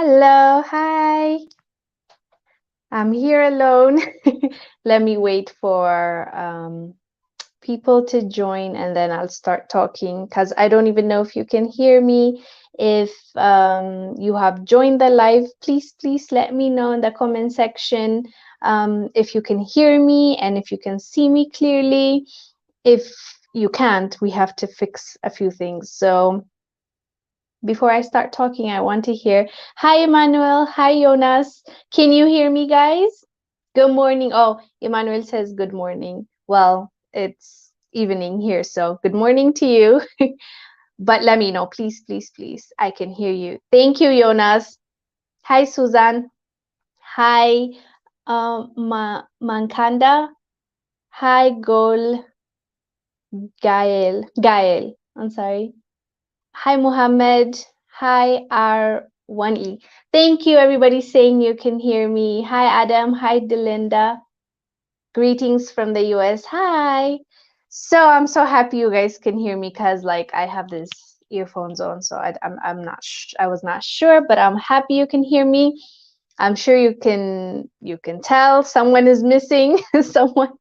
Hello, hi. I'm here alone. Let me wait for people to join and then I'll start talking because I don't even know if you can hear me. If you have joined the live, please let me know in the comment section if you can hear me and if you can see me clearly. If you can't, we have to fix a few things. So before I start talking, I want to hear, hi, Emmanuel. Hi, Jonas. Can you hear me, guys? Good morning. Oh, Emmanuel says good morning. Well, it's evening here, so good morning to you. But let me know, please. I can hear you. Thank you, Jonas. Hi, Susan. Hi, Mankanda. Hi, Gael. I'm sorry. Hi, Mohammed. Hi, R1E. Thank you, everybody saying you can hear me. Hi, Adam. Hi, Delinda. Greetings from the US. Hi. So I'm so happy you guys can hear me because like I have this earphones on, so I'm not I was not sure, but I'm happy you can hear me. I'm sure you can tell someone is missing. Someone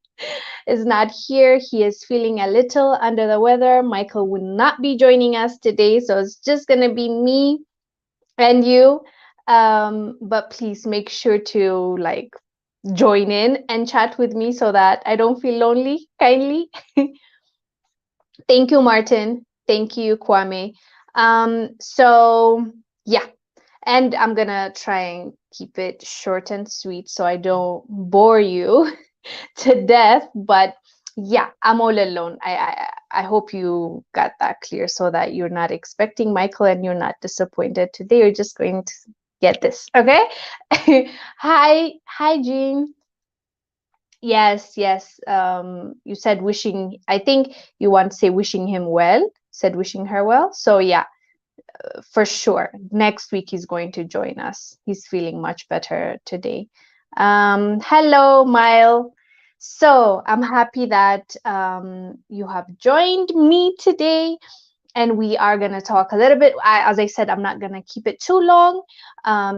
is not here. He is feeling a little under the weather. Michael will not be joining us today, so it's just gonna be me and you. But please make sure to like join in and chat with me so that I don't feel lonely, kindly. Thank you, Martin. Thank you, Kwame. So yeah, and I'm gonna try and keep it short and sweet so I don't bore you to death. But yeah, I'm all alone. I hope you got that clear so that you're not expecting Michael and you're not disappointed today. You're just going to get this, okay? Hi, Jean. Yes. You said wishing. I think you want to say wishing him well. Said wishing her well. So yeah, for sure. Next week he's going to join us. He's feeling much better today. Hello, Mile. So I'm happy that you have joined me today, and we are going to talk a little bit. As I said, I'm not going to keep it too long.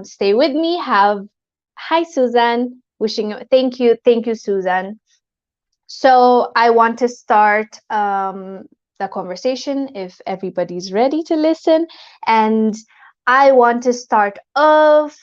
Stay with me. Hi, Susan. Thank you, Susan. So I want to start the conversation if everybody's ready to listen. And I want to start off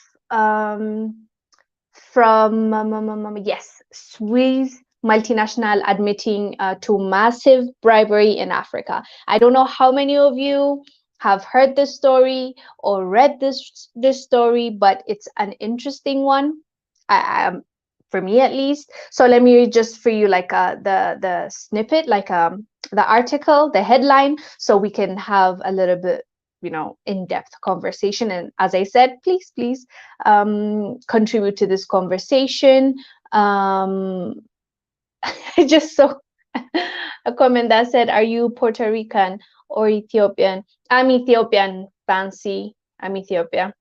from, yes, Swiss multinational admitting to massive bribery in Africa. I don't know how many of you have heard this story or read this story, but it's an interesting one. For me at least. So let me read just for you like the snippet, like the article, the headline, so we can have a little bit, in-depth conversation. And as I said, please contribute to this conversation. I just saw a comment that said, "Are you Puerto Rican or Ethiopian?" I'm Ethiopian, fancy. I'm Ethiopia.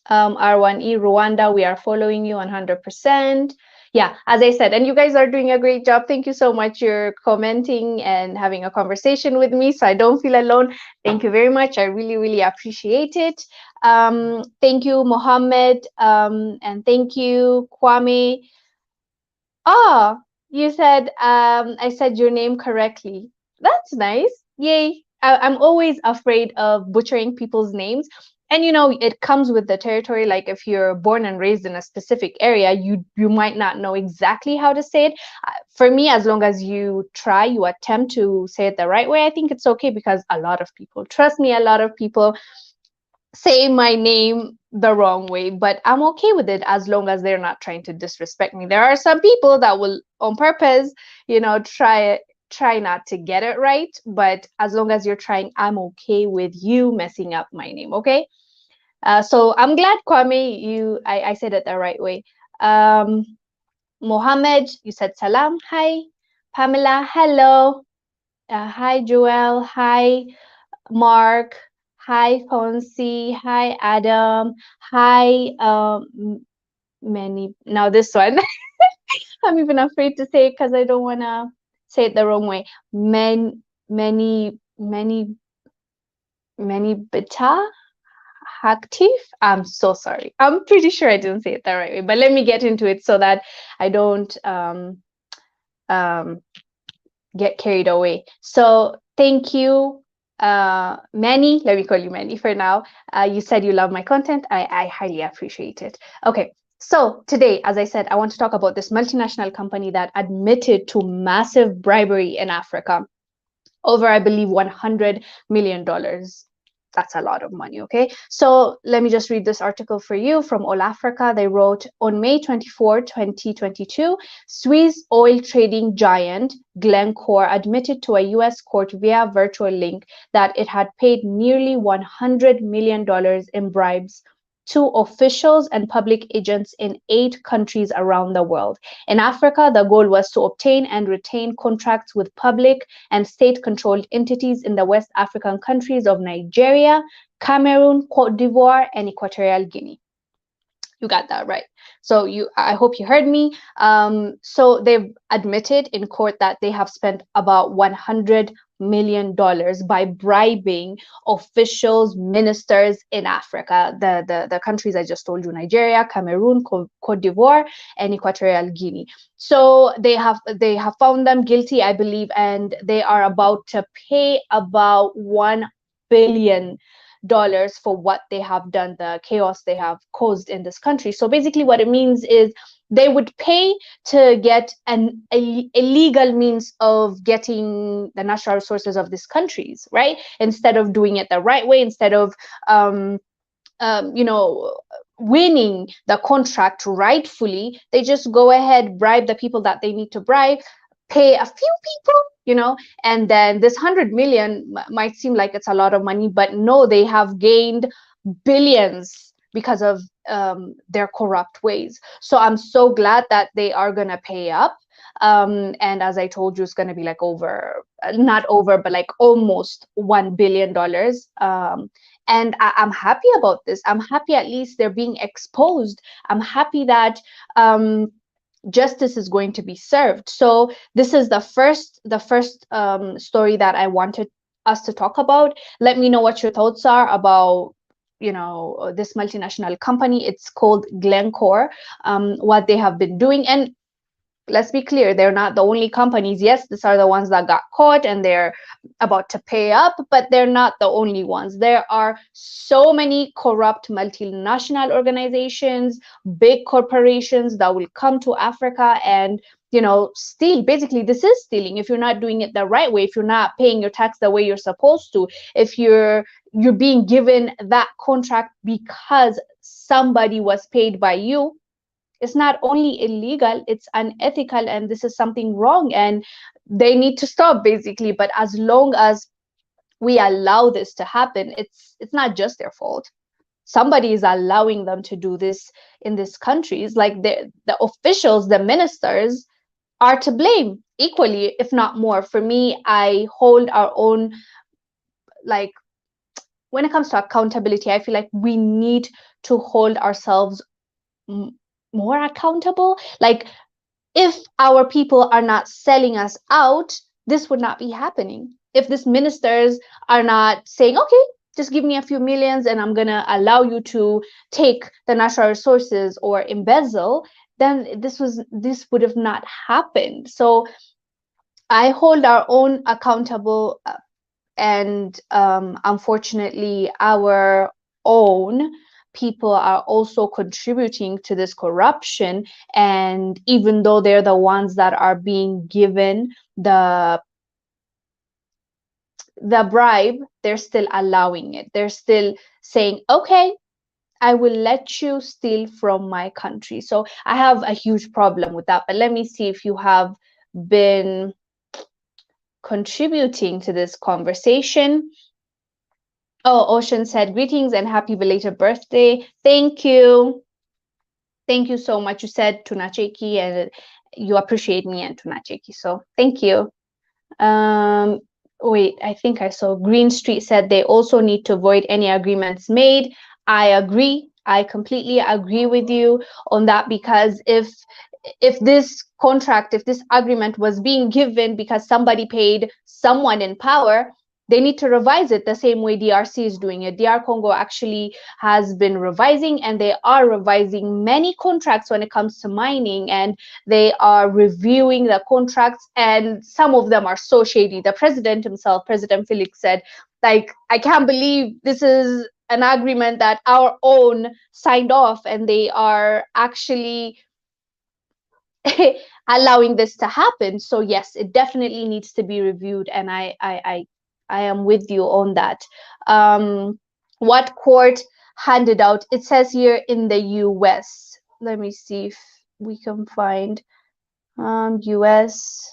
R1E Rwanda, we are following you 100%. Yeah, as I said, and you guys are doing a great job. Thank you so much. You're commenting and having a conversation with me so I don't feel alone. Thank you very much. I really appreciate it. Thank you, Mohammed, and thank you, Kwame. Oh, you said I said your name correctly. That's nice. Yay. I'm always afraid of butchering people's names. And it comes with the territory. Like if you're born and raised in a specific area, you might not know exactly how to say it. For me, as long as you try, you attempt to say it the right way, I think it's okay because a lot of people, trust me, a lot of people say my name the wrong way, but I'm okay with it as long as they're not trying to disrespect me. There are some people that will on purpose, try not to get it right, but as long as you're trying, I'm okay with you messing up my name, okay? So I'm glad, Kwame, I said it the right way. Mohammed, you said salam. Hi. Pamela, hello. Hi, Joel. Hi, Mark. Hi, Fonsi. Hi, Adam. Hi, many. Now this one, I'm even afraid to say it because I don't want to say it the wrong way. Many, many, many beta. I'm so sorry. I'm pretty sure I didn't say it the right way, but let me get into it so that I don't um, get carried away. So thank you, Manny. Let me call you Manny for now. You said you love my content. I highly appreciate it. Okay. So today, as I said, I want to talk about this multinational company that admitted to massive bribery in Africa, over, I believe, $100 million. That's a lot of money, okay? So let me just read this article for you from All Africa. They wrote, on May 24, 2022, Swiss oil trading giant Glencore admitted to a US court via virtual link that it had paid nearly $100 million in bribes to officials and public agents in 8 countries around the world. In Africa, the goal was to obtain and retain contracts with public and state-controlled entities in the West African countries of Nigeria, Cameroon, Cote d'Ivoire, and Equatorial Guinea. You got that right. So I hope you heard me. So they've admitted in court that they have spent about $100 million by bribing officials, ministers in Africa, the countries I just told you: Nigeria, Cameroon, Cote d'Ivoire, and Equatorial Guinea. So they have found them guilty, I believe, and they are about to pay about $1 billion for what they have done, the chaos they have caused in this country. So basically what it means is they would pay to get a legal means of getting the natural resources of these countries, right? Instead of doing it the right way, instead of winning the contract rightfully, they just go ahead, bribe the people that they need to bribe, pay a few people, and then this 100 million might seem like it's a lot of money, but no, they have gained billions because of their corrupt ways. So I'm so glad that they are gonna pay up. And as I told you, it's gonna be like not over, but like almost $1 billion. And I'm happy about this. I'm happy at least they're being exposed. I'm happy that justice is going to be served. So this is the first story that I wanted us to talk about. Let me know what your thoughts are about this multinational company. It's called Glencore, what they have been doing. And let's be clear, they're not the only companies. Yes, these are the ones that got caught and they're about to pay up, but they're not the only ones. There are so many corrupt multinational organizations, big corporations that will come to Africa and steal. Basically, this is stealing if you're not doing it the right way, if you're not paying your tax the way you're supposed to, if you're being given that contract because somebody was paid by you. It's not only illegal, it's unethical, and this is something wrong, and they need to stop, basically. But as long as we allow this to happen, it's not just their fault. Somebody is allowing them to do this in these countries. Like the officials, the ministers are to blame equally, if not more. For me, I hold our own, like, when it comes to accountability, I feel like we need to hold ourselves more accountable. Like, if our people are not selling us out, this would not be happening. If these ministers are not saying, okay, just give me a few millions and I'm gonna allow you to take the natural resources or embezzle, then this would have not happened. So I hold our own accountable, and unfortunately our own people are also contributing to this corruption. And even though they're the ones that are being given the bribe, they're still allowing it. They're still saying, okay, I will let you steal from my country. So I have a huge problem with that. But let me see if you have been contributing to this conversation. Oh, Ocean said, greetings and happy belated birthday. Thank you. Thank you so much. You said tunacheki and you appreciate me and tunacheki. So thank you. Wait, I think I saw Green Street said they also need to void any agreements made. I agree. I completely agree with you on that, because if this contract, if this agreement was being given because somebody paid someone in power, they need to revise it the same way DRC is doing it. DR Congo actually has been revising, and they are revising many contracts when it comes to mining, and they are reviewing the contracts, and some of them are so shady. The president himself, President Felix, said, like, I can't believe this is an agreement that our own signed off, and they are actually allowing this to happen. So yes, it definitely needs to be reviewed, and I am with you on that. What court handed out? It says here in the US. Let me see if we can find US.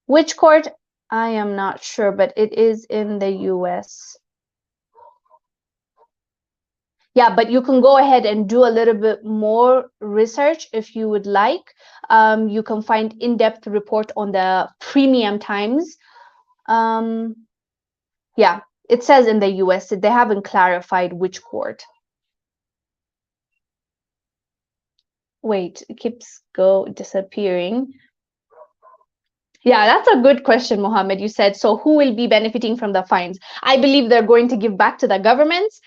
Which court? I am not sure, but it is in the US. Yeah, but you can go ahead and do a little bit more research if you would like. You can find in-depth report on the Premium Times. Yeah, it says in the US that they haven't clarified which court. Wait, it keeps disappearing. Yeah, that's a good question, Mohammed. You said, so who will be benefiting from the fines? I believe they're going to give back to the governments.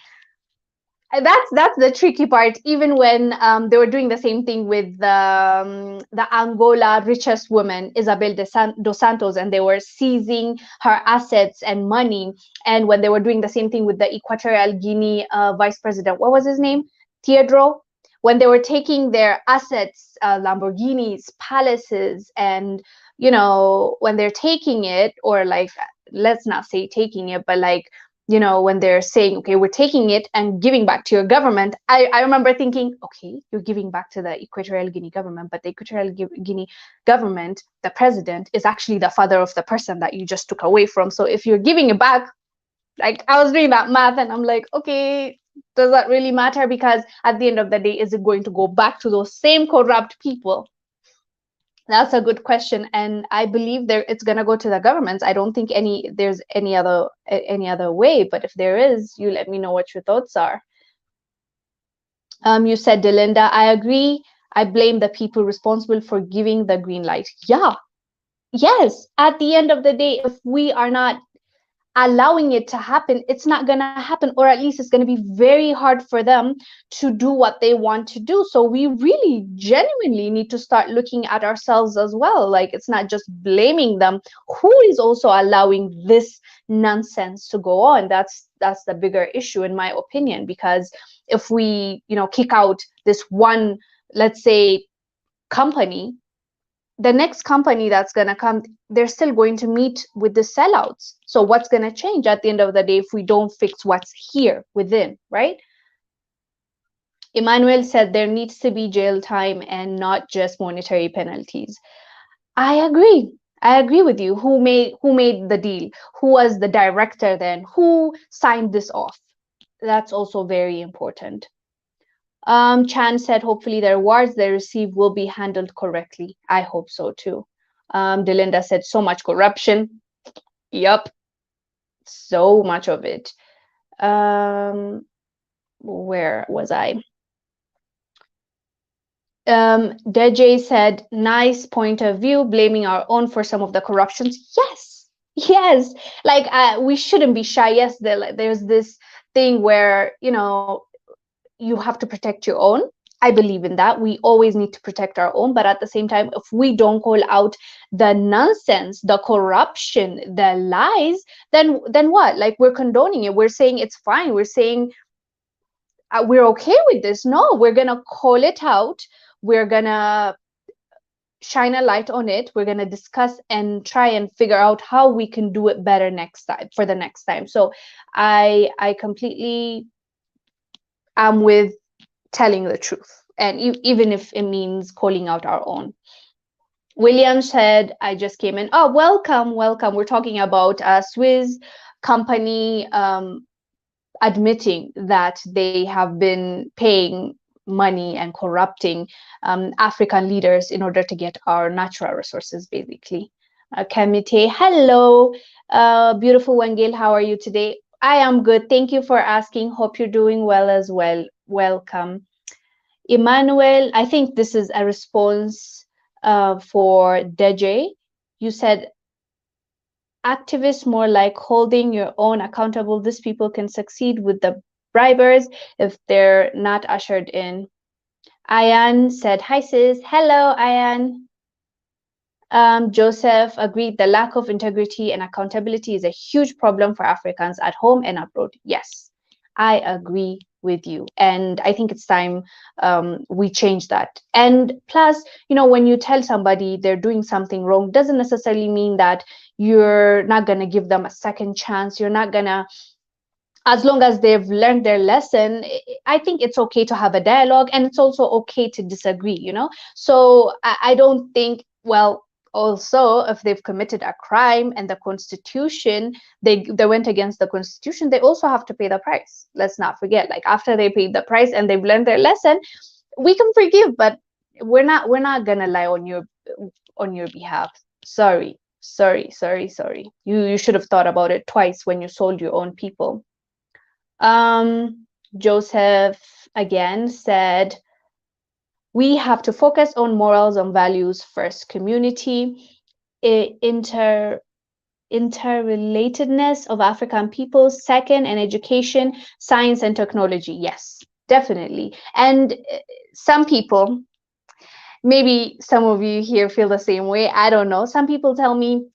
That's the tricky part. Even when they were doing the same thing with the Angola richest woman, Isabel dos Santos, and they were seizing her assets and money. And when they were doing the same thing with the Equatorial Guinea vice president, what was his name? Teodoro. When they were taking their assets, Lamborghinis, palaces, and when they're taking it, or like, let's not say taking it, but like, when they're saying, okay, we're taking it and giving back to your government, I remember thinking, okay, you're giving back to the Equatorial Guinea government, but the Equatorial Guinea government, the president, is actually the father of the person that you just took away from. So if you're giving it back, like, I was doing that math, and I'm like, okay, does that really matter? Because at the end of the day, is it going to go back to those same corrupt people? That's a good question, and I believe it's gonna go to the governments. I don't think there's any other way. But if there is, you let me know what your thoughts are. You said, Delinda, I agree. I blame the people responsible for giving the green light. Yeah, yes. At the end of the day, if we are not allowing it to happen, it's not going to happen, or at least it's going to be very hard for them to do what they want to do. So we really genuinely need to start looking at ourselves as well. Like, it's not just blaming them. Who is also allowing this nonsense to go on? That's the bigger issue, in my opinion, because if we kick out this one, let's say, company, the next company that's going to come, they're still going to meet with the sellouts. So what's going to change at the end of the day if we don't fix what's here within, right? Emmanuel said there needs to be jail time and not just monetary penalties. I agree with you. Who made the deal? Who was the director then? Who signed this off? That's also very important. Chan said, hopefully the rewards they receive will be handled correctly. I hope so too. Delinda said, so much corruption. Yup, so much of it. Where was I? Deji said, nice point of view, blaming our own for some of the corruptions. Yes. Like, we shouldn't be shy. Yes, there's this thing where, you have to protect your own. I believe in that. We always need to protect our own. But at the same time, if we don't call out the nonsense, the corruption, the lies, then what? Like, we're condoning it. We're saying it's fine. We're saying we're okay with this. No, we're going to call it out. We're going to shine a light on it. We're going to discuss and try and figure out how we can do it better next time, for the next time. So I completely am with telling the truth, and even if it means calling out our own. William said, I just came in. Oh, welcome. We're talking about a Swiss company admitting that they have been paying money and corrupting African leaders in order to get our natural resources, basically. Kamite, hello. Beautiful Wangil, how are you today? I am good. Thank you for asking. Hope you're doing well as well. Welcome. Emmanuel, I think this is a response for Deje. You said, activists, more like holding your own accountable. These people can succeed with the bribers if they're not ushered in. Ayan said, hi sis. Hello, Ayan. Joseph agreed the lack of integrity and accountability is a huge problem for Africans at home and abroad. Yes, I agree with you. And I think it's time we change that. And plus, when you tell somebody they're doing something wrong, doesn't necessarily mean that you're not going to give them a second chance. You're not going to, as long as they've learned their lesson, I think it's okay to have a dialogue, and it's also okay to disagree. So I don't think, well, also if they've committed a crime and the constitution, they went against the constitution, they also have to pay the price. Let's not forget, like, after they paid the price and they've learned their lesson, we can forgive, but we're not gonna lie on your behalf. Sorry. You should have thought about it twice when you sold your own people. Joseph again said, we have to focus on morals and values first. Community, interrelatedness of African peoples second, and education, science, and technology. Yes, definitely. And some people, maybe some of you here feel the same way. I don't know. Some people tell me,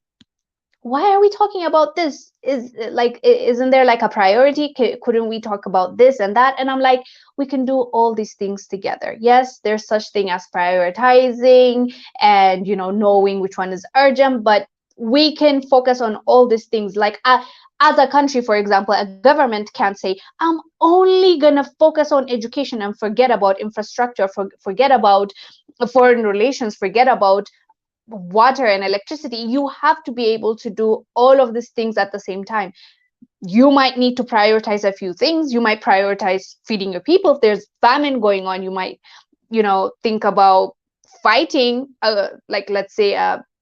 why are we talking about this? Isn't there like a priority? Couldn't we talk about this and that? And I'm like, we can do all these things together. Yes, there's such thing as prioritizing and knowing which one is urgent, but we can focus on all these things. Like, as a country, for example, a government can't say, I'm only gonna focus on education and forget about infrastructure, forget about foreign relations, forget about water and electricity. You have to be able to do all of these things at the same time. You might need to prioritize a few things. You might prioritize feeding your people. If there's famine going on, you might think about fighting, like, let's say,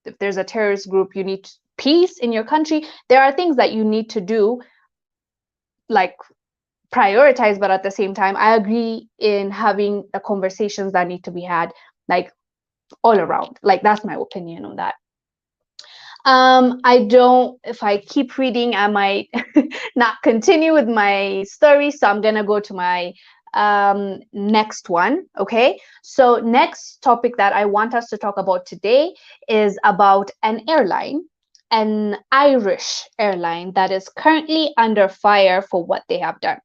if there's a terrorist group, you need peace in your country. There are things that you need to do, like, prioritize, but at the same time, I agree in having the conversations that need to be had, like, all around. Like, that's my opinion on that. If I keep reading, I might not continue with my story. So I'm going to go to my next one. Okay. So next topic that I want us to talk about today is about an Irish airline that is currently under fire for what they have done.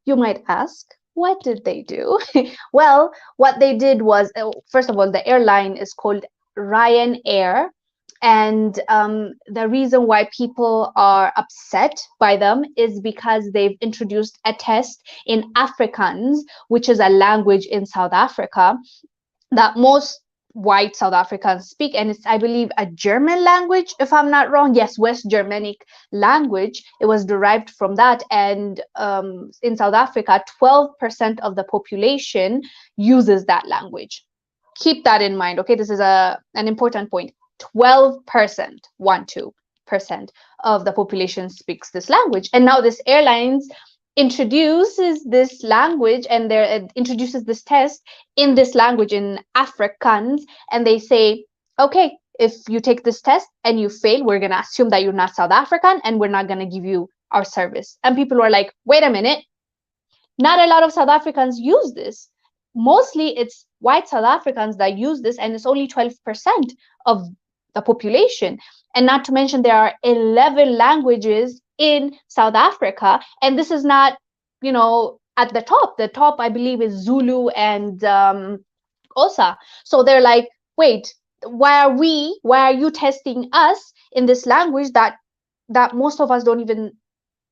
You might ask, what did they do? Well, what they did was, first of all, the airline is called Ryanair. And the reason why people are upset by them is because they've introduced a test in Afrikaans, which is a language in South Africa that most white South Africans speak, and it's, I believe, a German language, if I'm not wrong. Yes, West Germanic language. It was derived from that, and in South Africa, 12% of the population uses that language. Keep that in mind, okay? This is an important point. 12%, 12% of the population speaks this language, and now this airlines introduces this language, and introduces this test in this language, in Afrikaans, and they say, okay, if you take this test and you fail, we're going to assume that you're not South African, and we're not going to give you our service. And people were like, wait a minute, not a lot of South Africans use this. Mostly it's white South Africans that use this, and it's only 12% of the population. And not to mention, there are 11 languages in South Africa, and this is not, at the top. The top, I believe, is Zulu and Xhosa. So they're like, wait, why are you testing us in this language that most of us don't even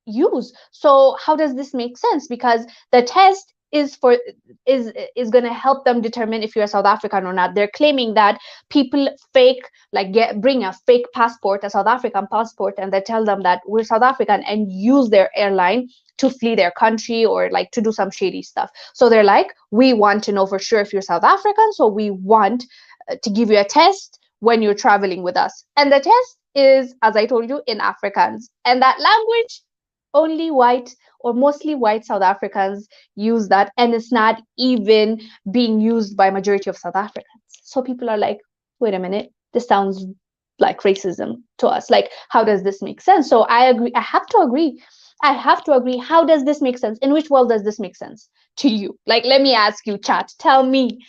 use? So how does this make sense? Because the test is going to help them determine if you're South African or not. They're claiming that people bring a fake passport, a South African passport, and they tell them that we're South African, and use their airline to flee their country, or like to do some shady stuff. So they're like, we want to know for sure if you're South African, so we want to give you a test when you're traveling with us. And the test is, as I told you, in Afrikaans, and that language, only white or mostly white South Africans use that, and it's not even being used by majority of South Africans. So people are like, wait a minute, this sounds like racism to us. Like, how does this make sense? So I agree. I have to agree. How does this make sense? In which world does this make sense to you? Like, let me ask you, chat. Tell me,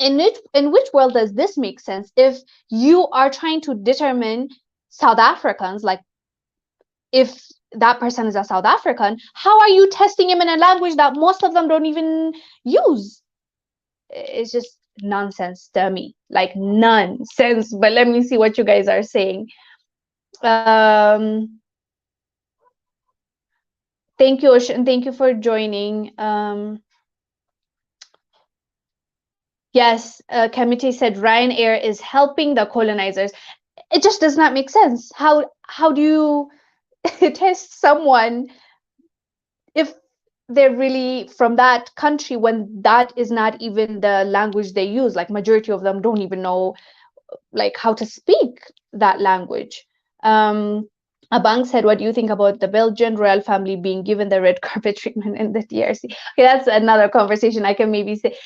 in which world does this make sense? If you are trying to determine South Africans, like if that person is a South African, how are you testing him in a language that most of them don't even use? It's just nonsense to me, like nonsense. But let me see what you guys are saying. Thank you, Ocean. Thank you for joining. Yes, Kamite said Ryanair is helping the colonizers. It just does not make sense. How do you test someone if they're really from that country when that is not even the language they use? Like, majority of them don't even know like how to speak that language. Abang said, what do you think about the Belgian royal family being given the red carpet treatment in the DRC? Okay, that's another conversation. I can maybe say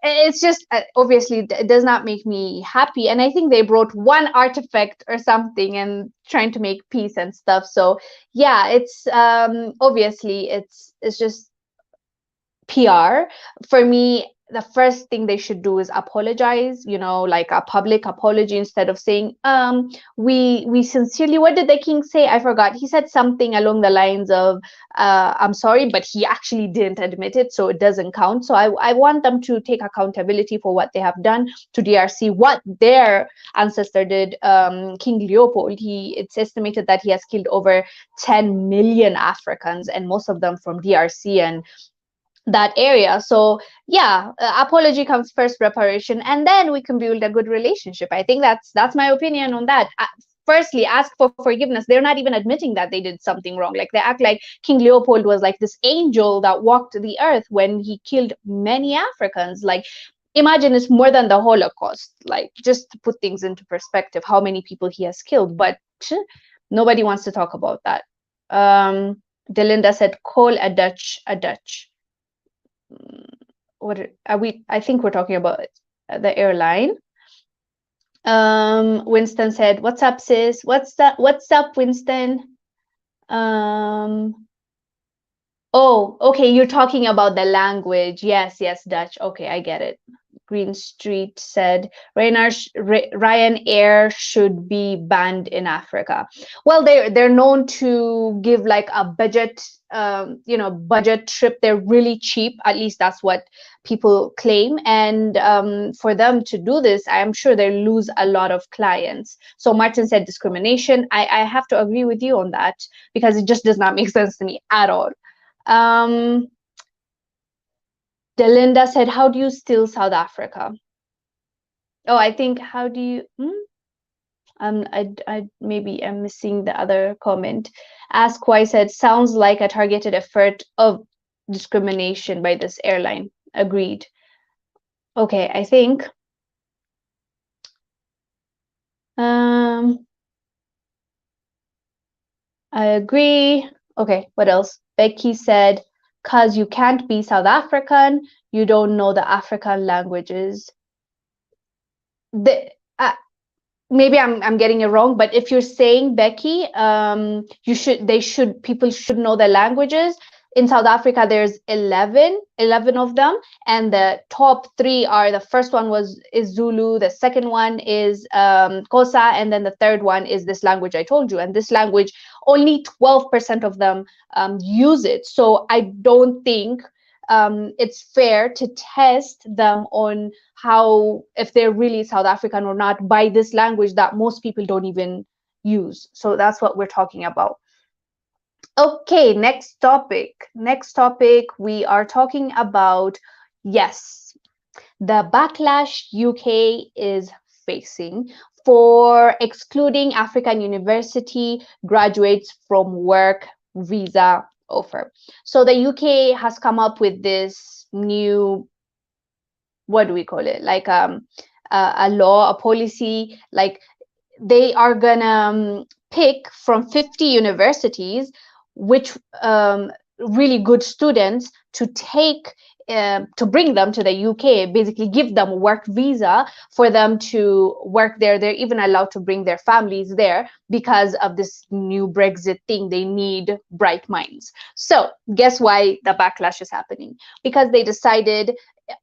it's just obviously it does not make me happy, and I think they brought one artifact or something and trying to make peace and stuff. So yeah, it's obviously it's just PR. For me, the first thing they should do is apologize, like a public apology, instead of saying, we sincerely, what did the king say? I forgot. He said something along the lines of, I'm sorry, but he actually didn't admit it, so it doesn't count. So I want them to take accountability for what they have done to DRC, what their ancestor did. King Leopold, it's estimated that he has killed over 10 million Africans, and most of them from DRC and that area. So yeah, apology comes first, reparation, and then we can build a good relationship. I think that's my opinion on that. Firstly, ask for forgiveness. They're not even admitting that they did something wrong. Like, they act like King Leopold was like this angel that walked the earth when he killed many Africans. Like, imagine, it's more than the Holocaust. Like, just to put things into perspective, how many people he has killed. But nobody wants to talk about that. Delinda said, call a Dutch a Dutch. What are we? I think we're talking about the airline. Winston said, what's up, sis? What's up, Winston? Oh, okay, you're talking about the language. Yes, Dutch. Okay, I get it. Green Street said Ryanair should be banned in Africa. Well, they're known to give like a budget, budget trip. They're really cheap. At least that's what people claim. And for them to do this, I am sure they lose a lot of clients. So Martin said discrimination. I have to agree with you on that, because it just does not make sense to me at all. Delinda said, how do you steal South Africa? Oh, I think, how do you, I maybe I'm missing the other comment. Ask Why said, sounds like a targeted effort of discrimination by this airline. Agreed. Okay, I think. I agree. Okay, what else? Becky said, cause you can't be South African, you don't know the African languages. Maybe I'm getting it wrong, but if you're saying, Becky, people should know the languages. In South Africa, there's 11 of them, and the top 3 are, the first one is Zulu, the second one is Xhosa, and then the third one is this language I told you. And this language, only 12% of them use it. So I don't think it's fair to test them on if they're really South African or not by this language that most people don't even use. So that's what we're talking about. Okay, next topic. We are talking about, yes, the backlash UK is facing for excluding African university graduates from work visa offer. So the UK has come up with this new, what do we call it, like a law, a policy. Like, they are gonna pick from 50 universities which really good students to take to bring them to the UK, basically give them a work visa for them to work there. They're even allowed to bring their families there because of this new Brexit thing. They need bright minds. So guess why the backlash is happening? Because they decided,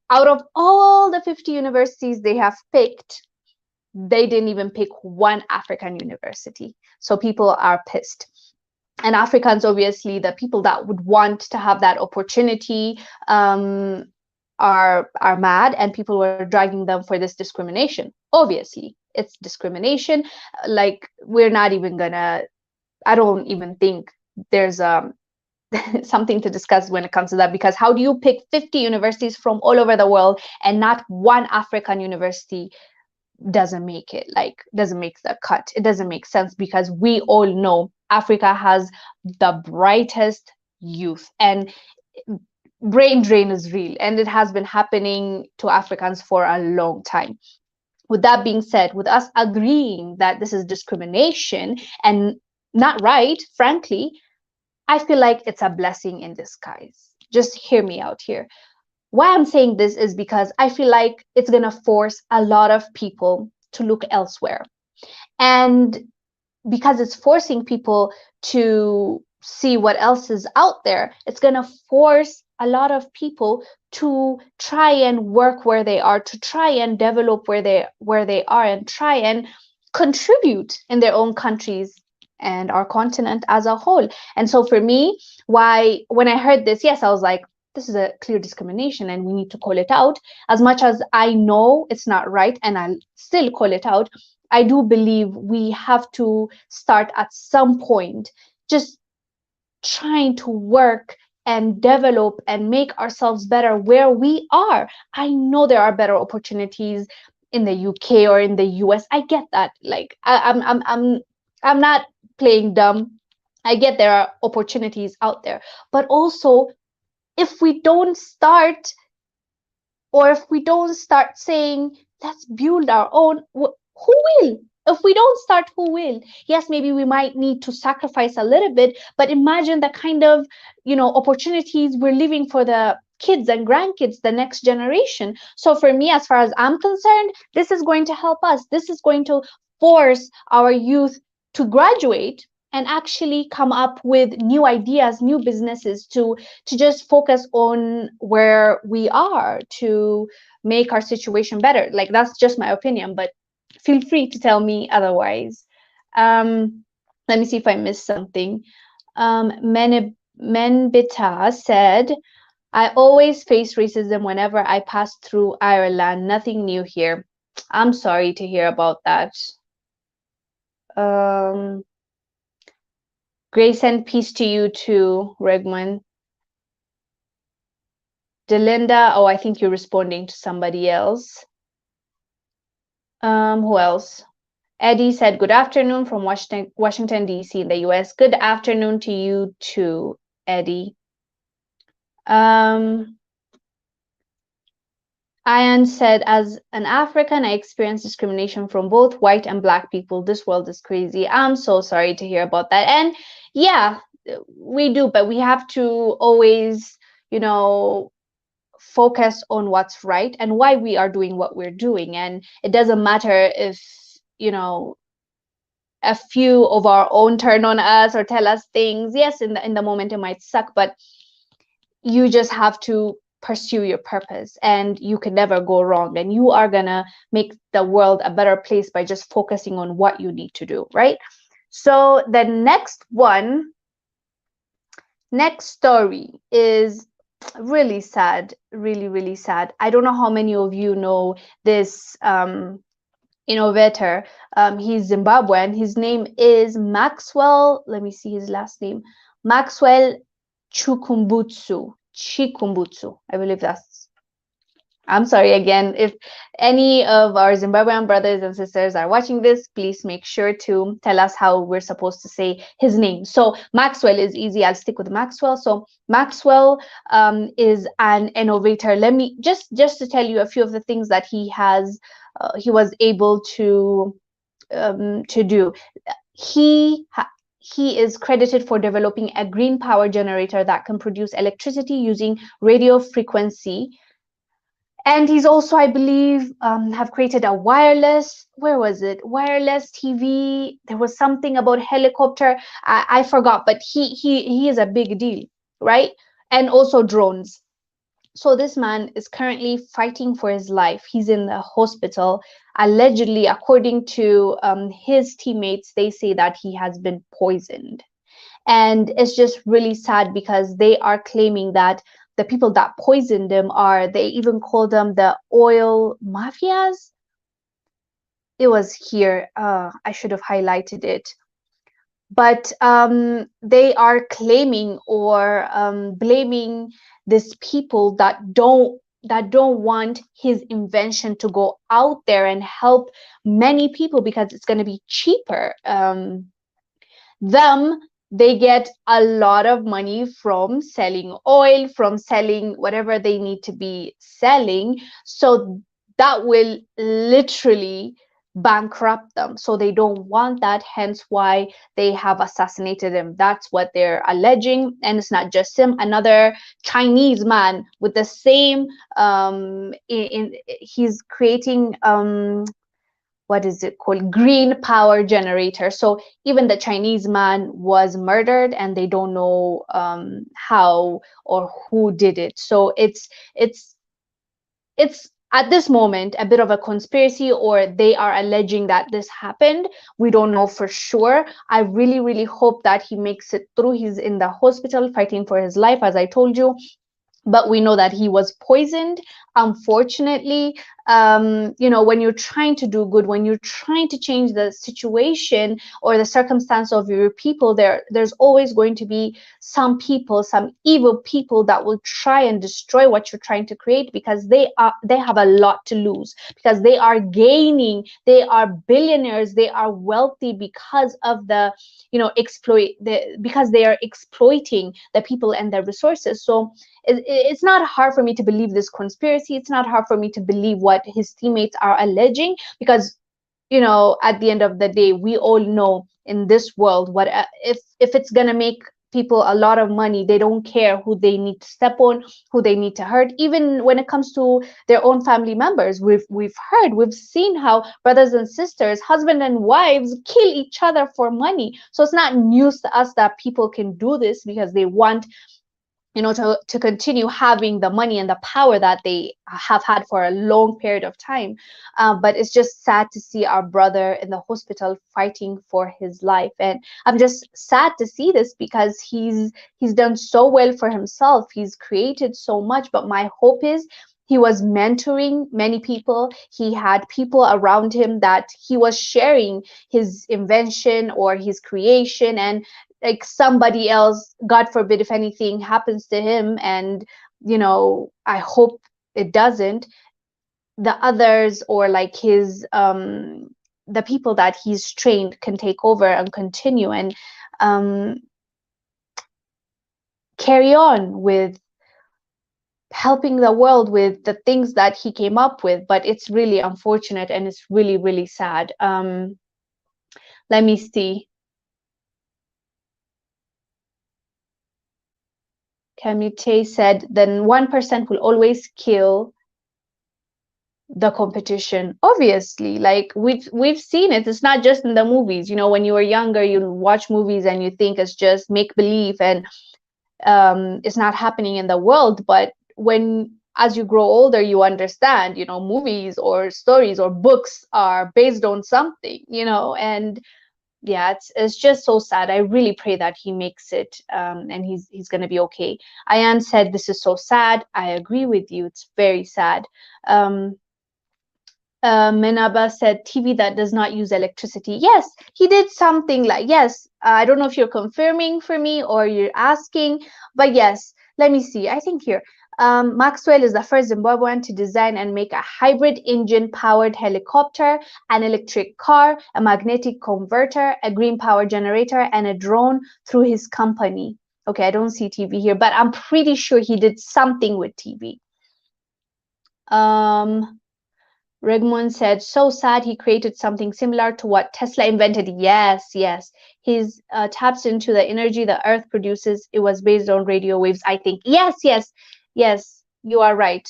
out of all the 50 universities they have picked, they didn't even pick one African university. So people are pissed. And Africans, obviously, the people that would want to have that opportunity, are mad, and people were dragging them for this discrimination. Obviously, it's discrimination. Like, we're not even gonna. I don't even think there's something to discuss when it comes to that, because how do you pick 50 universities from all over the world and not one African university doesn't make it, like, doesn't make the cut? It doesn't make sense, because we all know Africa has the brightest youth, and brain drain is real, and it has been happening to Africans for a long time. With that being said, with us agreeing that this is discrimination and not right, frankly, I feel like it's a blessing in disguise. Just hear me out here. Why I'm saying this is because I feel like it's going to force a lot of people to look elsewhere. And because it's forcing people to see what else is out there, it's going to force a lot of people to try and work where they are, to try and develop where they are, and try and contribute in their own countries and our continent as a whole. And so for me, why, when I heard this, yes, I was like, this is a clear discrimination and we need to call it out. As much as I know it's not right, and I'll still call it out, I do believe we have to start at some point just trying to work and develop and make ourselves better where we are. I know there are better opportunities in the UK or in the US. I get that. Like, I'm not playing dumb. I get there are opportunities out there, but also, if we don't start, or if we don't start saying, let's build our own, who will? If we don't start, who will? Yes, maybe we might need to sacrifice a little bit, but imagine the kind of, opportunities we're leaving for the kids and grandkids, the next generation. So for me, as far as I'm concerned, this is going to help us. This is going to force our youth to graduate and actually come up with new ideas, new businesses, to just focus on where we are, to make our situation better. Like, that's just my opinion, but feel free to tell me otherwise. Let me see if I missed something. Menbita said, I always face racism whenever I pass through Ireland. Nothing new here. I'm sorry to hear about that. Grace and peace to you too, Regman. Delinda, oh, I think you're responding to somebody else. Who else? Eddie said, good afternoon from Washington, D.C. in the U.S. Good afternoon to you too, Eddie. Ian said, as an African, I experience discrimination from both white and black people. This world is crazy. I'm so sorry to hear about that. And yeah, we do, but we have to always, focus on what's right and why we are doing what we're doing. And it doesn't matter if, a few of our own turn on us or tell us things. Yes, in the moment it might suck, but you just have to pursue your purpose, and you can never go wrong, and you are gonna make the world a better place by just focusing on what you need to do, right? So the next story is really sad, really, really sad. I don't know how many of you know this innovator. He's Zimbabwean. His name is Maxwell. Let me see his last name. Maxwell Chikumbutsu. I believe that's. I'm sorry again. If any of our Zimbabwean brothers and sisters are watching this, please make sure to tell us how we're supposed to say his name. So Maxwell is easy. I'll stick with Maxwell. So Maxwell is an innovator. Let me just to tell you a few of the things that he has. He was able to do. he is credited for developing a green power generator that can produce electricity using radio frequency. And he's also, I believe, have created a wireless, where was it? Wireless TV. There was something about helicopter. I forgot, but he is a big deal, right? And also drones. So this man is currently fighting for his life. He's in the hospital. Allegedly, according to his teammates, they say that he has been poisoned. And it's just really sad because they are claiming that the people that poisoned him are, they even call them the oil mafias. It was here. I should have highlighted it. But they are claiming or blaming these people that don't want his invention to go out there and help many people because it's going to be cheaper. Them, they get a lot of money from selling oil, from selling whatever they need to be selling. So that will literally bankrupt them. So they don't want that, hence why they have assassinated him. That's what they're alleging. And it's not just him, another Chinese man with the same he's creating what is it called, green power generator. So even the Chinese man was murdered and they don't know how or who did it. So it's at this moment a bit of a conspiracy, or they are alleging that this happened. We don't know for sure. I really hope that he makes it through. He's in the hospital fighting for his life, as I told you, but we know that he was poisoned, unfortunately. When you're trying to do good, when you're trying to change the situation or the circumstance of your people, there's always going to be some people, some evil people that will try and destroy what you're trying to create, because they have a lot to lose, because they are gaining, they are billionaires, they are wealthy because of the because they are exploiting the people and their resources. So it's not hard for me to believe this conspiracy. It's not hard for me to believe what his teammates are alleging, because at the end of the day, we all know in this world, what if it's gonna make people a lot of money, they don't care who they need to step on, who they need to hurt. Even when it comes to their own family members, we've seen how brothers and sisters, husband and wives, kill each other for money. So it's not news to us that people can do this because they want to continue having the money and the power that they have had for a long period of time. But it's just sad to see our brother in the hospital fighting for his life. And I'm just sad to see this because he's done so well for himself. He's created so much, but my hope is he was mentoring many people. He had people around him that he was sharing his invention or his creation, and like somebody else, God forbid, if anything happens to him, and I hope it doesn't, the others, or like his the people that he's trained, can take over and continue and carry on with helping the world with the things that he came up with. But it's really unfortunate and it's really sad. Let me see. Kamite said, then 1% will always kill the competition. Obviously, like we've seen it. It's not just in the movies. When you were younger, you watch movies and you think it's just make believe and it's not happening in the world. But as you grow older, you understand, movies or stories or books are based on something, and yeah, it's just so sad. I really pray that he makes it, and he's gonna be okay. Ayan said, this is so sad. I agree with you. It's very sad. Menaba said, TV that does not use electricity. Yes, he did something like, yes, I don't know if you're confirming for me or you're asking, but yes, let me see. I think here, Maxwell is the first Zimbabwean to design and make a hybrid engine powered helicopter, an electric car, a magnetic converter, a green power generator, and a drone through his company. Okay, I don't see TV here, but I'm pretty sure he did something with TV. Regmon said, so sad he created something similar to what Tesla invented. Yes, yes. He's taps into the energy the earth produces. It was based on radio waves, I think. Yes, yes, yes, you are right.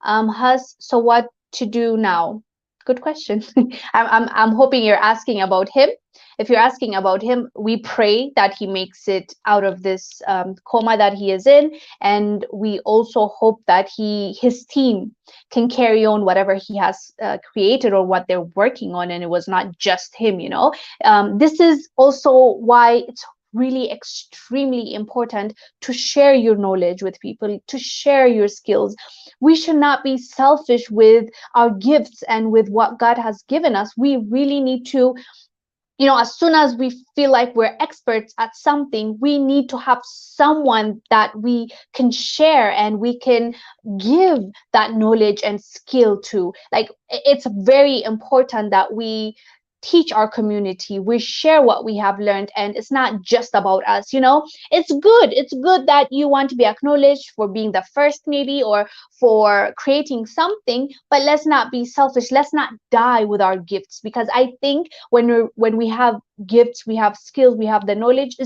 Hus, so what to do now? Good question. I'm hoping you're asking about him. If you're asking about him, we pray that he makes it out of this coma that he is in, and we also hope that his team can carry on whatever he has created or what they're working on, and it was not just him. This is also why it's really extremely important to share your knowledge with people, to share your skills. We should not be selfish with our gifts and with what God has given us. We really need to, as soon as we feel like we're experts at something, we need to have someone that we can share and we can give that knowledge and skill to. Like, it's very important that we teach our community, we share what we have learned, and it's not just about us. It's good that you want to be acknowledged for being the first, maybe, or for creating something, but let's not be selfish. Let's not die with our gifts, because I think when we have gifts, we have skills, we have the knowledge,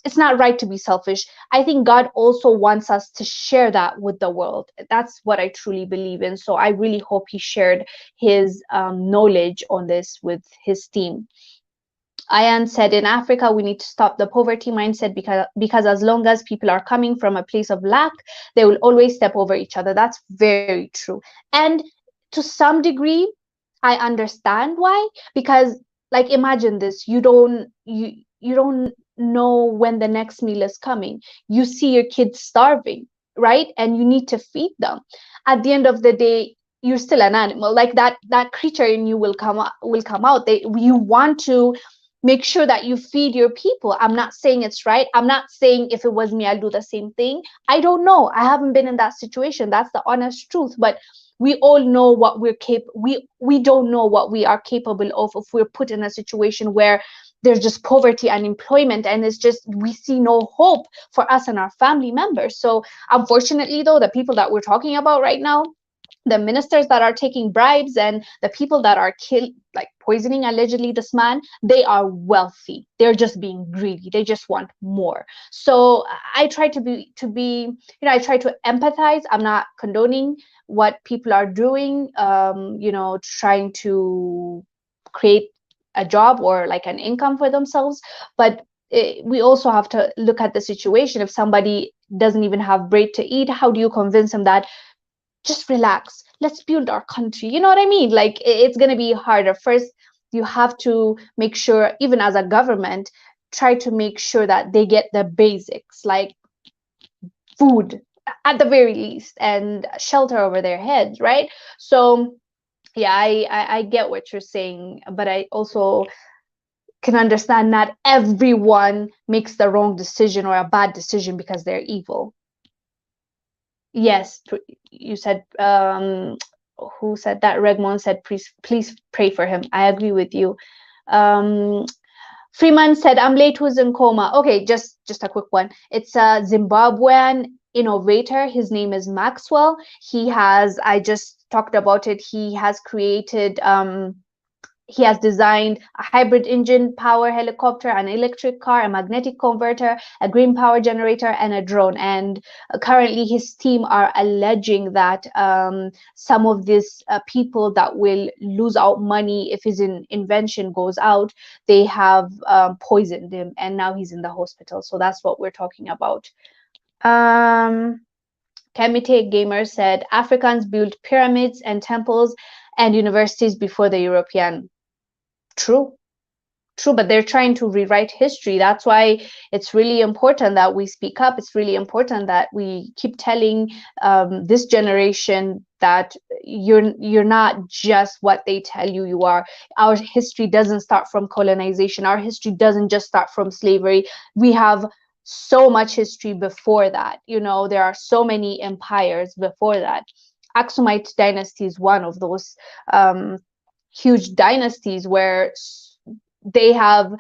it's not right to be selfish. I think God also wants us to share that with the world. That's what I truly believe in. So I really hope he shared his knowledge on this with his team. Ayan said, in Africa, we need to stop the poverty mindset, because as long as people are coming from a place of lack, they will always step over each other. That's very true. And to some degree, I understand why, because, like, imagine this: you don't know when the next meal is coming. You see your kids starving, right? And you need to feed them. At the end of the day, you're still an animal. Like, that creature in you will come out. You want to make sure that you feed your people. I'm not saying it's right. I'm not saying if it was me, I'll do the same thing. I don't know. I haven't been in that situation. That's the honest truth. But we all know what we're capable. We don't know what we are capable of if we're put in a situation where there's just poverty, unemployment, and it's just, we see no hope for us and our family members. So unfortunately, though, the people that we're talking about right now, the ministers that are taking bribes and the people that are like poisoning allegedly this man, they are wealthy. They're just being greedy. They just want more. So I try I try to empathize. I'm not condoning what people are doing, trying to create a job or like an income for themselves. But we also have to look at the situation. If somebody doesn't even have bread to eat, how do you convince them that just relax, let's build our country? You know what I mean? Like, it's going to be harder. First, you have to make sure, even as a government, try to make sure that they get the basics, like food at the very least, and shelter over their heads, right? So yeah, I get what you're saying, but I also can understand not everyone makes the wrong decision or a bad decision because they're evil. Yes, you said, who said that? Regmon said, please pray for him. I agree with you. Um, Freeman said, I'm late, who's in coma? Okay, just a quick one. It's a Zimbabwean innovator. His name is Maxwell. I just talked about it. He has designed a hybrid engine power helicopter, an electric car, a magnetic converter, a green power generator, and a drone. And currently, his team are alleging that some of these people that will lose out money if his invention goes out, they have poisoned him, and now he's in the hospital. So that's what we're talking about. Kamite Gamer said, Africans built pyramids and temples and universities before the European. True, but they're trying to rewrite history. That's why it's really important that we speak up. It's really important that we keep telling this generation that you're not just what they tell you you are. Our history doesn't start from colonization. Our history doesn't just start from slavery. We have so much history before that. There are so many empires before that. Aksumite dynasty is one of those huge dynasties where they have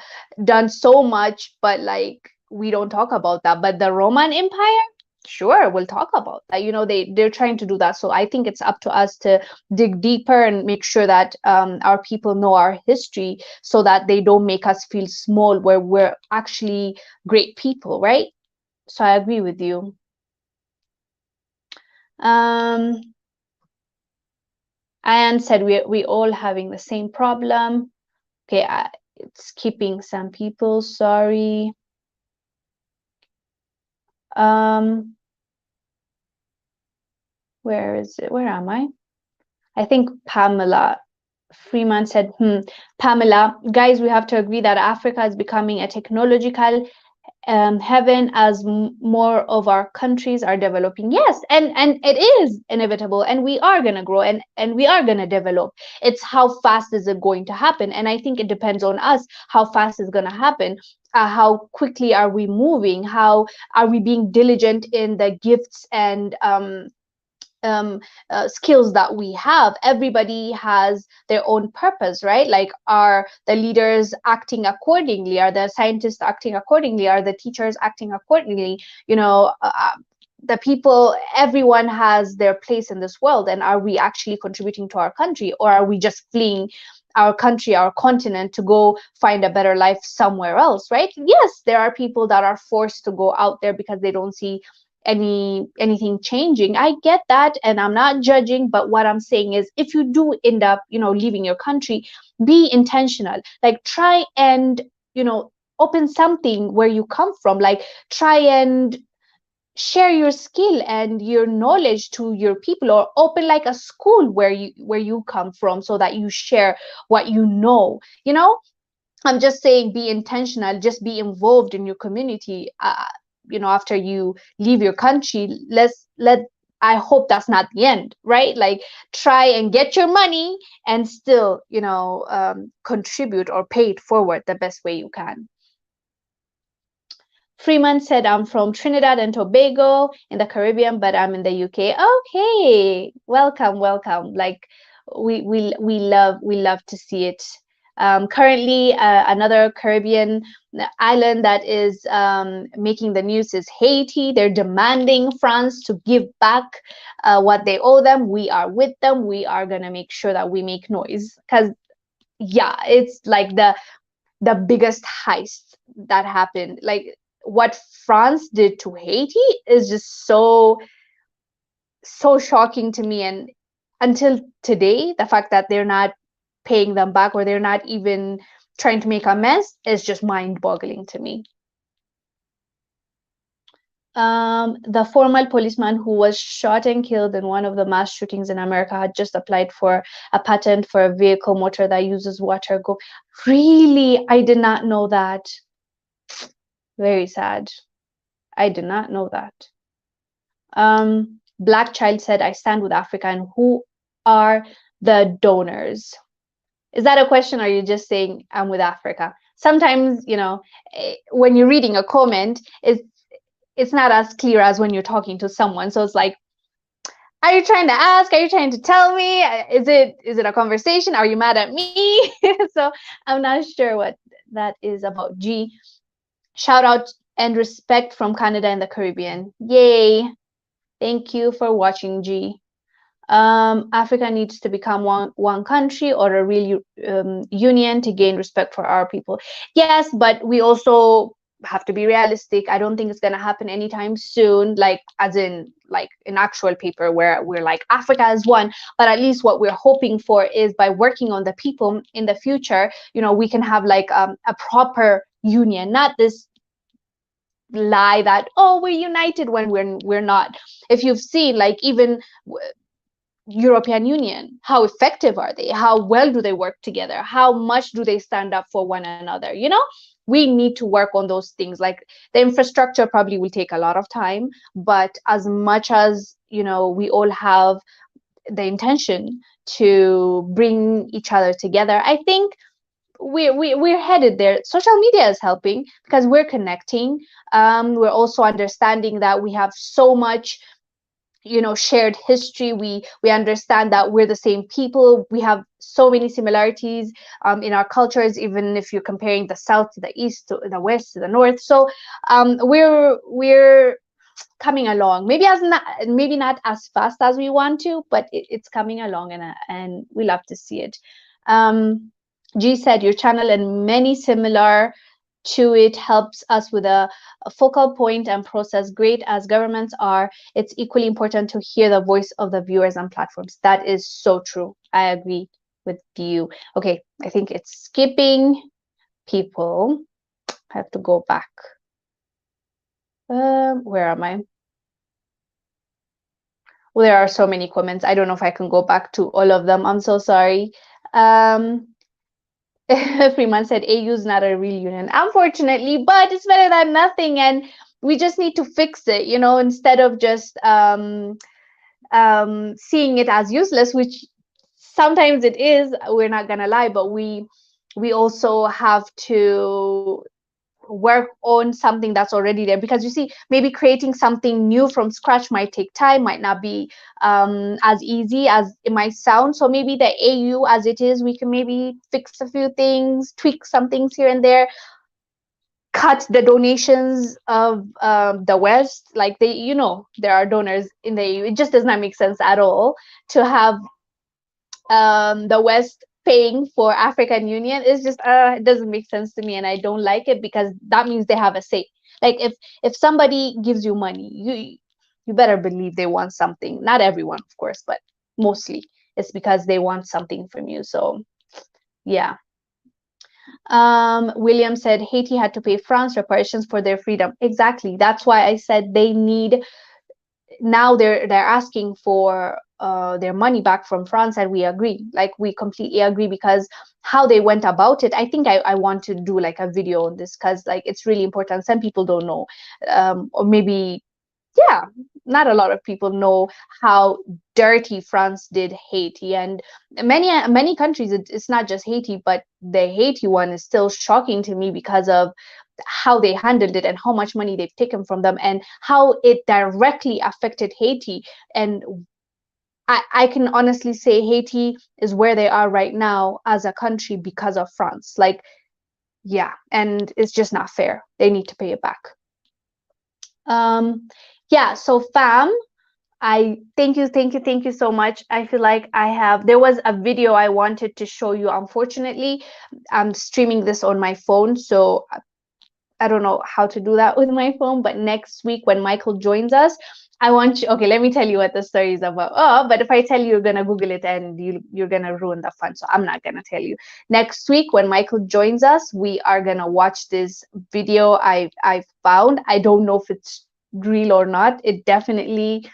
done so much, but like, we don't talk about that. But the Roman Empire, Sure, we'll talk about that. They're trying to do that. So I think it's up to us to dig deeper and make sure that our people know our history so that they don't make us feel small where we're actually great people, right? So I agree with you. Um, Anne said we all having the same problem. Okay, it's keeping some people, sorry. Um, where is it? Where am I think Pamela Freeman said, Pamela, guys, we have to agree that Africa is becoming a technological heaven as more of our countries are developing. Yes, and it is inevitable, and we are going to grow, and we are going to develop. It's how fast is it going to happen, and I think it depends on us how fast is going to happen. How quickly are we moving? How are we being diligent in the gifts and skills that we have? Everybody has their own purpose, right? Like, are the leaders acting accordingly? Are the scientists acting accordingly? Are the teachers acting accordingly? The people, everyone has their place in this world, and are we actually contributing to our country, or are we just fleeing our country, our continent, to go find a better life somewhere else, right? Yes, there are people that are forced to go out there because they don't see anything changing. I get that, and I'm not judging, but what I'm saying is, if you do end up leaving your country, be intentional. Like, try and open something where you come from. Like, try and share your skill and your knowledge to your people, or open like a school where you come from, so that you share what I'm just saying, be intentional, just be involved in your community. After you leave your country, let I hope that's not the end, right? Like, try and get your money and still contribute or pay it forward the best way you can. Freeman said, I'm from Trinidad and Tobago in the Caribbean, but I'm in the UK. Okay, welcome, welcome. Like, we love to see it. Currently, another Caribbean island that is making the news is Haiti. They're demanding France to give back what they owe them. We are with them. We are gonna make sure that we make noise, because yeah, it's like the biggest heist that happened. Like, what France did to Haiti is just so shocking to me. And until today, the fact that they're not paying them back, or they're not even trying to make amends, is just mind-boggling to me. The former policeman who was shot and killed in one of the mass shootings in America had just applied for a patent for a vehicle motor that uses water. Go, really? I did not know that. Very sad. I did not know that. Black Child said, I stand with Africa, and who are the donors? Is that a question, or are you just saying I'm with Africa? Sometimes, when you're reading a comment, it's not as clear as when you're talking to someone. So it's like, are you trying to ask? Are you trying to tell me? Is it a conversation? Are you mad at me? So I'm not sure what that is about. G, shout out and respect from Canada and the Caribbean. Yay. Thank you for watching, G. Africa needs to become one country, or a real union, to gain respect for our people. Yes, but we also have to be realistic. I don't think it's going to happen anytime soon, like, as in, like, in actual paper, where we're like, Africa is one. But at least what we're hoping for is, by working on the people in the future, we can have like a proper union, not this lie that, oh, we're united, when we're not. If you've seen, like, even European Union, how effective are they? How well do they work together? How much do they stand up for one another? We need to work on those things. Like, the infrastructure probably will take a lot of time, but as much as we all have the intention to bring each other together, I think we're headed there. Social media is helping, because we're connecting. We're also understanding that we have so much shared history. We understand that we're the same people. We have so many similarities in our cultures, even if you're comparing the south to the east, to the west to the north. So we're coming along. Maybe not as fast as we want to, but it's coming along, and we love to see it. G said your channel and many similar to it helps us with a focal point and process. Great as governments are, it's equally important to hear the voice of the viewers and platforms. That is so true. I agree with you. Okay, I think it's skipping people. I have to go back. Where am I? Well, there are so many comments. I don't know if I can go back to all of them. I'm so sorry. Freeman said AU is not a real union, unfortunately, but it's better than nothing, and we just need to fix it, you know, instead of just seeing it as useless, which sometimes it is. We're not gonna lie, but we also have to work on something that's already there, because you see, maybe creating something new from scratch might take time, might not be as easy as it might sound. So maybe the AU as it is, we can maybe fix a few things, tweak some things here and there, cut the donations of the West. Like, they, you know, there are donors in the AU. It just does not make sense at all to have the West paying for African Union. Is just it doesn't make sense to me, and I don't like it, because that means they have a say. Like, if somebody gives you money, you better believe they want something. Not everyone, of course, but mostly it's because they want something from you. So yeah. William said Haiti had to pay France reparations for their freedom. Exactly. That's why I said they need, now they're asking for their money back from France, and we agree. Like, we completely agree, because how they went about it, I think I want to do like a video on this, because like it's really important. Some people don't know, or maybe, yeah, not a lot of people know how dirty France did Haiti, and many countries. It's not just Haiti, but the Haiti one is still shocking to me because of how they handled it and how much money they've taken from them, and how it directly affected Haiti. And I can honestly say Haiti is where they are right now as a country because of France. Like, yeah, and it's just not fair. They need to pay it back. Yeah, so fam, I thank you so much. I feel like there was a video I wanted to show you. Unfortunately, I'm streaming this on my phone, so I don't know how to do that with my phone. But next week when Michael joins us, I want you, okay, let me tell you what the story is about. Oh, but if I tell you, you're gonna Google it, and you're gonna ruin the fun. So I'm not gonna tell you. Next week when Michael joins us, we are gonna watch this video I found. I don't know if it's real or not. It definitely,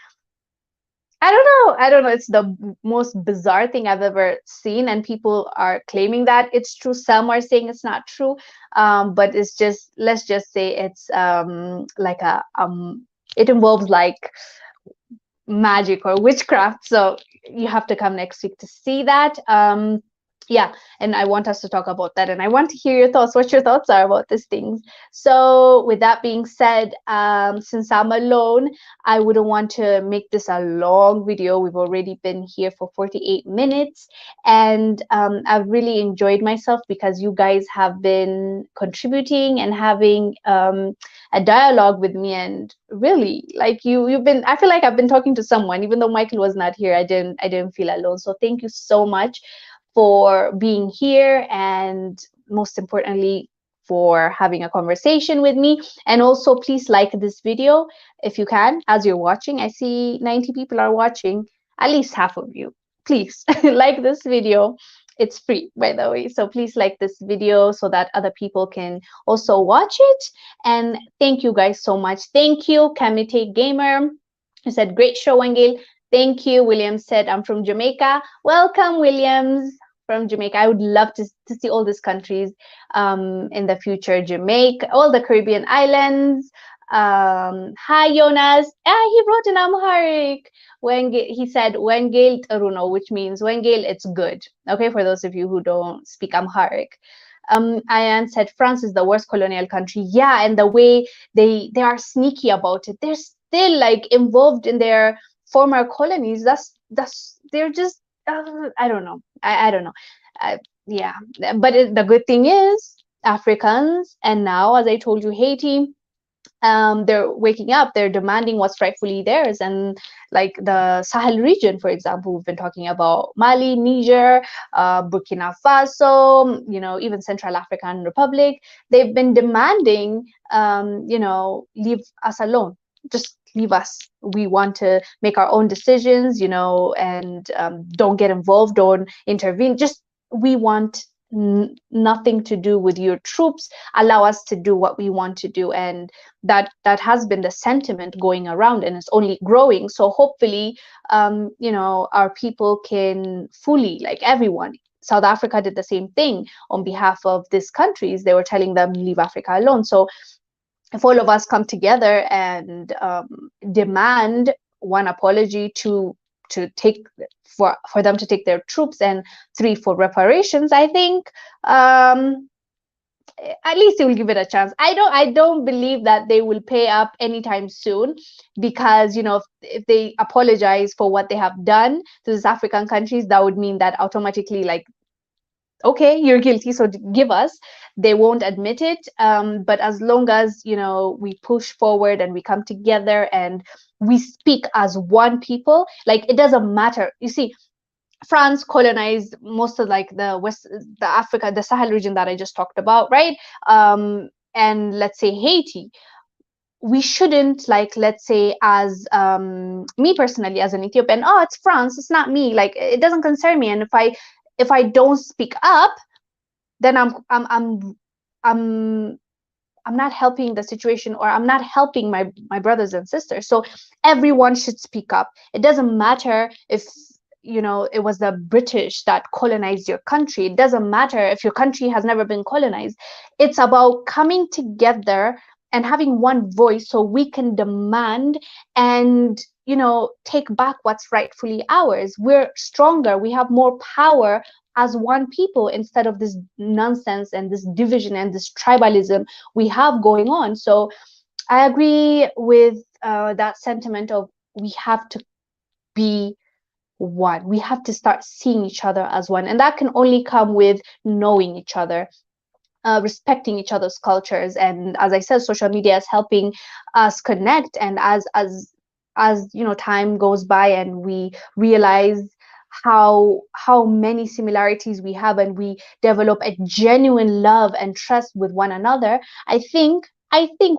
I don't know. It's the most bizarre thing I've ever seen, and people are claiming that it's true. Some are saying it's not true. But it's just, let's just say it's like it involves like magic or witchcraft. So you have to come next week to see that. Yeah, and I want us to talk about that, and I want to hear your thoughts, what your thoughts are about these things. So with that being said, since I'm alone, I wouldn't want to make this a long video. We've already been here for 48 minutes, and I've really enjoyed myself, because you guys have been contributing and having a dialogue with me, and really, like, you've been, I feel like I've been talking to someone. Even though Michael was not here, I didn't feel alone. So thank you so much for being here, and most importantly, for having a conversation with me. And also, please like this video if you can, as you're watching. I see 90 people are watching, at least half of you. Please like this video. It's free, by the way, so please like this video so that other people can also watch it. And thank you guys so much. Thank you, Kamite Gamer, who said great show, Wangel. Thank you. William said I'm from Jamaica. Welcome, Williams, from Jamaica. I would love to see all these countries in the future. Jamaica, all the Caribbean islands. Hi, Jonas. He wrote in Amharic. He said Wengel Taruno, which means Wengel, it's good. Okay, for those of you who don't speak Amharic. Ayan said France is the worst colonial country. Yeah, and the way they are sneaky about it. They're still like involved in their former colonies. They're just I don't know. I don't know. Yeah, but the good thing is Africans, and now, as I told you, Haiti, they're waking up, they're demanding what's rightfully theirs. And like the Sahel region, for example, we've been talking about Mali, Niger, Burkina Faso, even Central African Republic. They've been demanding, leave us alone, just leave us. We want to make our own decisions, and don't get involved, don't intervene. Just we want nothing to do with your troops. Allow us to do what we want to do. And that has been the sentiment going around, and it's only growing. So hopefully, our people can fully, like everyone. South Africa did the same thing on behalf of these countries. They were telling them, leave Africa alone. So if all of us come together and demand one apology, to take for them to take their troops, and 3 for reparations, I think at least they will give it a chance. I don't believe that they will pay up anytime soon, because if they apologize for what they have done to these African countries, that would mean that automatically, like, okay, you're guilty, so give us. They won't admit it. But as long as we push forward and we come together and we speak as one people, like, it doesn't matter. You see, France colonized most of, like, the Sahel region that I just talked about, right? And let's say Haiti. We shouldn't, like, let's say, as me personally, as an Ethiopian, oh, it's France, it's not me. Like, it doesn't concern me. And if I don't speak up, then I'm not helping the situation, or I'm not helping my brothers and sisters. So everyone should speak up. It doesn't matter if it was the British that colonized your country. It doesn't matter if your country has never been colonized. It's about coming together and having one voice, so we can demand and take back what's rightfully ours. We're stronger, we have more power as one people, instead of this nonsense and this division and this tribalism we have going on. So I agree with that sentiment of, we have to be one. We have to start seeing each other as one, and that can only come with knowing each other, respecting each other's cultures. And as I said, social media is helping us connect. And as time goes by and we realize how many similarities we have, and we develop a genuine love and trust with one another, I think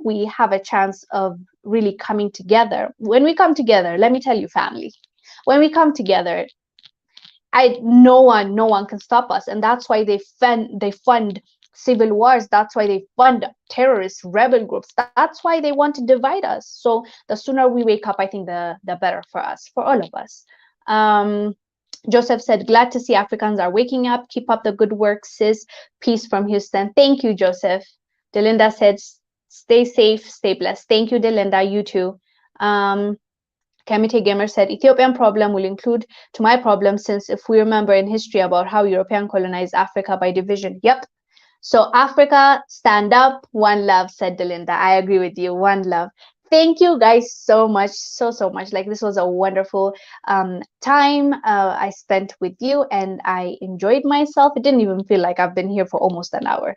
we have a chance of really coming together. When we come together, let me tell you, family, when we come together, no one can stop us. And that's why they fund civil wars. That's why they fund terrorist rebel groups. That's why they want to divide us. So the sooner we wake up, I think the better for us, for all of us. Joseph said, glad to see Africans are waking up. Keep up the good work, sis. Peace from Houston. Thank you, Joseph. Delinda said, stay safe, stay blessed. Thank you, Delinda. You too. Kamite Gamer said, Ethiopian problem will include to my problem, since if we remember in history about how European colonized Africa by division. Yep. So Africa, stand up. One love, said Delinda. I agree with you. One love. Thank you guys so much, so much. Like, this was a wonderful time I spent with you, and I enjoyed myself. It didn't even feel like I've been here for almost an hour,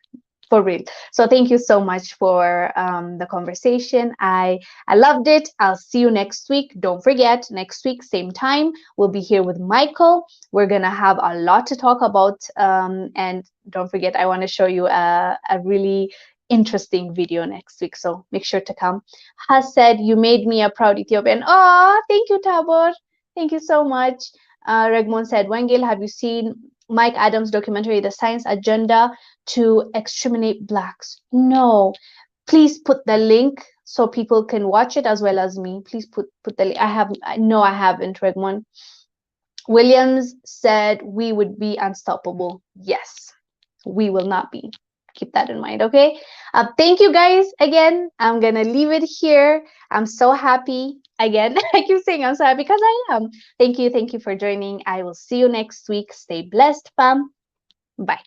for real. So thank you so much for the conversation. I loved it. I'll see you next week. Don't forget, next week, same time, we'll be here with Michael. We're gonna have a lot to talk about, and don't forget, I want to show you a really interesting video next week, so make sure to come. Has said, you made me a proud Ethiopian. Oh, thank you, Tabor. Thank you so much. Regmon said, Wengil, have you seen Mike Adams' documentary, The Science Agenda to Exterminate Blacks? No. Please put the link so people can watch it as well as me. Please put the link. I haven't, Regmon. Williams said, we would be unstoppable. Yes, we will not be. Keep that in mind, okay? Thank you guys again. I'm gonna leave it here. I'm so happy. Again, I keep saying I'm so happy because I am. Thank you for joining. I will see you next week. Stay blessed, fam. Bye.